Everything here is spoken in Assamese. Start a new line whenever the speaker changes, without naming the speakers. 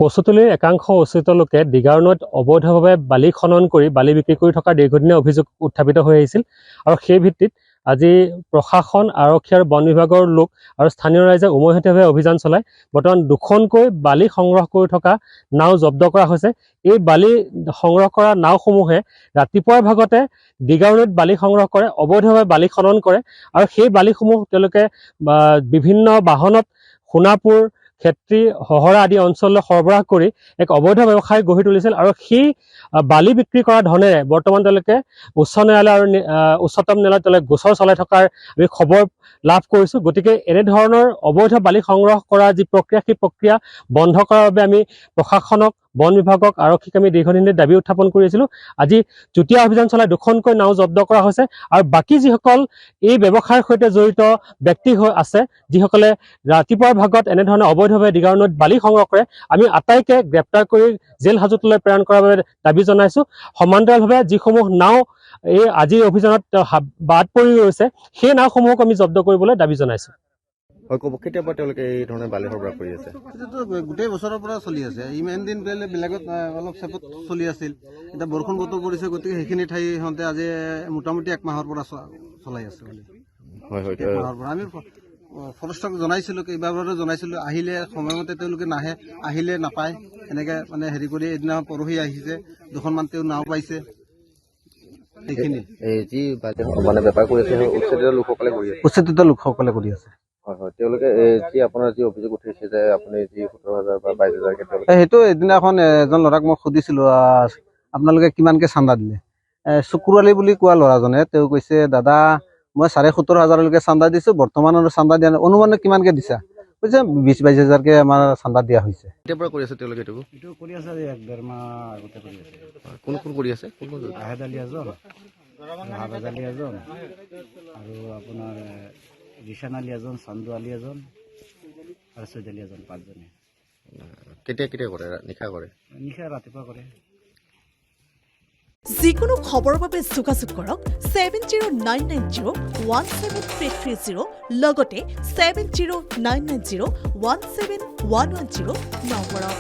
কচুতলীৰ একাংশ উচ্চিত লোকে দিগাৰ নৈত অবৈধভাৱে বালি খনন কৰি বালি বিক্ৰী কৰি থকা দীৰ্ঘদিনীয়া অভিযোগ উত্থাপিত হৈ আহিছিল আৰু সেই ভিত্তিত আজি প্ৰশাসন আৰক্ষী আৰু বন বিভাগৰ লোক আৰু স্থানীয় ৰাইজে উমৈহতীয়াভাৱে অভিযান চলাই বৰ্তমান দুখনকৈ বালি সংগ্ৰহ কৰি থকা নাও জব্দ কৰা হৈছে। এই বালি সংগ্ৰহ কৰা নাওসমূহে ৰাতিপুৱাৰ ভাগতে দিগাৰ নৈত বালি সংগ্ৰহ কৰে, অবৈধভাৱে বালি খনন কৰে আৰু সেই বালিসমূহ তেওঁলোকে বিভিন্ন বাহনত সোণাপুৰ ক্ষেত্ৰী হহৰা আদি অঞ্চললৈ সৰবৰাহ কৰি এক অবৈধ ব্যৱসায় গঢ়ি তুলিছিল আৰু সেই বালি বিক্ৰী কৰা ধনেৰে বৰ্তমান তেওঁলোকে উচ্চ ন্যায়ালয় আৰু উচ্চতম ন্যায়ালয়ত তেওঁলোকে গোচৰ চলাই থকাৰ আমি খবৰ লাভ কৰিছোঁ। গতিকে এনেধৰণৰ অবৈধ বালি সংগ্ৰহ কৰা যি প্ৰক্ৰিয়া, সেই প্ৰক্ৰিয়া বন্ধ কৰাৰ বাবে আমি প্ৰশাসনক, বন বিভাগক, আৰক্ষীক আমি দীৰ্ঘদিন দাবী উত্থাপন কৰি আছিলোঁ। আজি যুটীয়া অভিযান চলাই দুখনকৈ নাও জব্দ কৰা হৈছে আৰু বাকী যিসকল এই ব্যৱসায়ৰ সৈতে জড়িত ব্যক্তি আছে, যিসকলে ৰাতিপুৱাৰ ভাগত এনেধৰণে অবৈধভাৱে দিগাৰ নৈত বালি সংগ্ৰহ কৰে, আমি আটাইকে গ্ৰেপ্তাৰ কৰি জেল হাজতলৈ প্ৰেৰণ কৰাৰ বাবে দাবী জনাইছোঁ। সমান্তৰালভাৱে যিসমূহ নাও এই আজিৰ অভিযানত বাদ পৰি ৰৈছে, সেই নাওসমূহক আমি জব্দ কৰিবলৈ দাবী জনাইছোঁ।
কেতিয়াবা তেওঁলোকে এই ধৰণে বালি সৰবৰাহ কৰি আছে?
গোটেই বছৰৰ পৰা চলি আছে। ইমান দিন বেলেগত অলপ চেপত চলি আছিল, এতিয়া বৰষুণ বতৰ পৰিছে, গতিকে সেইখিনি ঠাই সিহঁতে আজি মোটামুটি 1 মাহৰ পৰা চলাই আছে। আমি ফৰেষ্টক জনাইছিলোঁ, কেইবাবাৰো জনাইছিলোঁ, আহিলে সময়মতে তেওঁলোকে নাহে, আহিলে নাপায়, এনেকে মানে হেৰি কৰি এদিনা পৰহি আহিছে, 2খনমান তেওঁ নাও পাইছে। সেইখিনি
যি মানে বেপাৰ কৰি আছে উচ্ছেদিত লোকসকলে কৰি আছে।
উচ্ছেদিত লোকসকলে কৰি আছে।
হয় হয়, তেওঁলোকে যি আপোনাৰ যি অভিযোগ উঠিছে যে আপুনি যি 17,000 বা 22,000
সেইটো এদিনাখন এজন ল'ৰাক মই সুধিছিলোঁ, আপোনালোকে কিমানকে চান্দা দিলে? চুকুৰালী বুলি কোৱা ল'ৰাজনে তেওঁ কৈছে, দাদা মই 17,500লৈকে চান্দা দিছোঁ, বৰ্তমানৰ চান্দা দিয়া নাই। অনুমানে কিমানকে দিছা? কৈছে 20-22,000কে আমাৰ চান্দা দিয়া হৈছে।
কেতিয়াৰ পৰা কৰি আছে তেওঁলোকে? এইটো
কৰি আছে 1-1.5 মাহ আগতে কৰি আছে।
কোন কোন কৰি আছে?
আহেদ আলী এজন, হাবেদ আলী এজন, আৰু আপোনাৰ ৰিছান আলী এজন, চান্দু আলী এজন আৰু চৈদ আলী এজন, 5জনে।
কেতিয়া কেতিয়া কৰে? নিশা কৰে?
নিশা ৰাতিপুৱা কৰে।
যিকোনো খবৰৰ বাবে যোগাযোগ কৰক 7099017330 লগতে 7099017110 নম্বৰত।